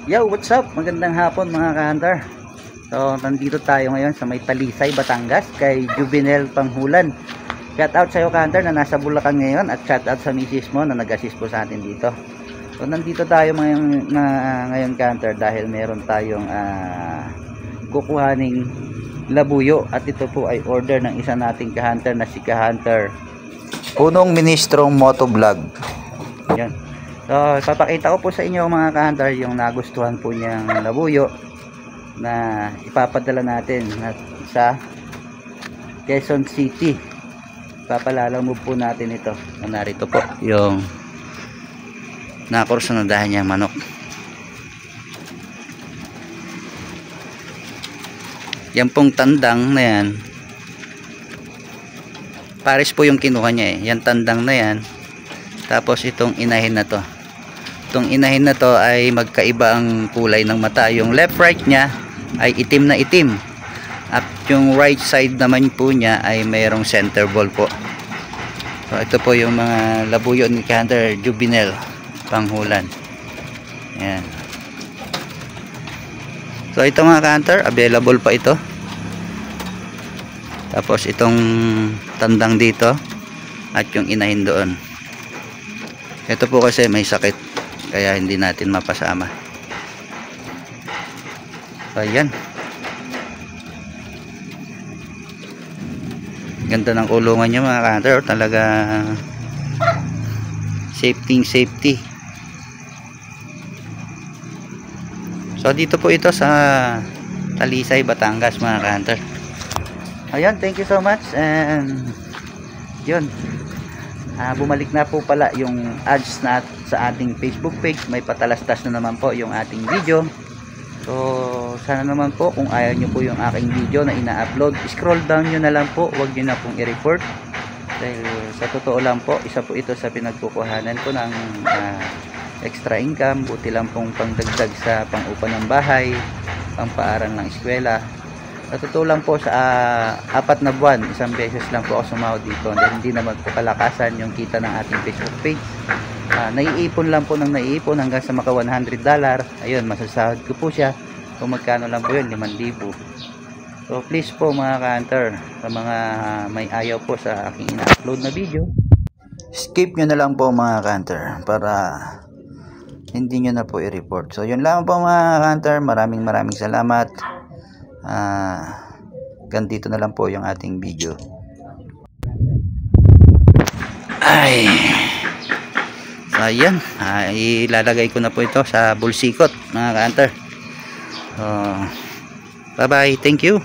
Yo, what's up? Magandang hapon mga ka-hunter. So, nandito tayo ngayon sa may Talisay, Batangas kay Juvenel Panghulan. Shout out sa iyo ka-hunter na nasa Bulacan ngayon at shout out sa misis mo na nag-assist po sa atin dito. So, nandito tayo ngayon ka-hunter dahil meron tayong kukuhaning labuyo at ito po ay order ng isa nating ka-hunter na si ka-hunter Punong Ministrong Motovlog. Yan. So, papakita ko po sa inyo mga ka-hunter yung nagustuhan po niyang labuyo na ipapadala natin sa Quezon City. Papalalamove po natin ito. Narito po yung nakursunadahan niyang manok. Yan pong tandang na yan, pares po yung kinuha niya eh. Yan tandang na yan. Tapos itong inahin na to. Itong inahin na to ay magkaiba ang kulay ng mata. Yung left right niya ay itim na itim. At yung right side naman po niya ay mayroong center ball po. So ito po yung mga labuyo ni ka-hunter Juvenel Panghulan. Yan. So ito mga ka-hunter, available pa ito. Tapos itong tandang dito at yung inahin doon. Ito po kasi may sakit kaya hindi natin mapasama. Ayan. Ganda ng kulungan niya mga ka-hunter. Talaga safety. So dito po ito sa Talisay, Batangas mga ka-hunter. Ayan, thank you so much. And yun, bumalik na po pala yung ads na sa ating Facebook page. May patalastas na naman po yung ating video. So sana naman po kung ayaw nyo po yung aking video na ina-upload, scroll down nyo na lang po, huwag nyo na pong i-report. Dahil sa totoo lang po, isa po ito sa pinagkukuhanan ko ng extra income. Buti lang pong pangdagdag sa pang-upa ng bahay, pang-paaral ng eskwela. Sa totoo lang po, sa 4 na buwan, isang beses lang po ako sumahod dito. Hindi naman po kalakasan yung kita ng ating Facebook page. Naiipon lang po ng naiipon hanggang sa maka $100. Ayun, masasahod ko po siya. Kung magkano lang po yun, 5,000. So please po mga ka-hunter, sa mga may ayaw po sa aking ina-upload na video, skip nyo na lang po mga ka-hunter para hindi nyo na po i-report. So yun lang po mga ka-hunter, maraming salamat. Ganito na lang po yung ating video. Ay, so ayan, ilalagay ko na po ito sa bulsikot mga ka-hunter. Bye bye, thank you.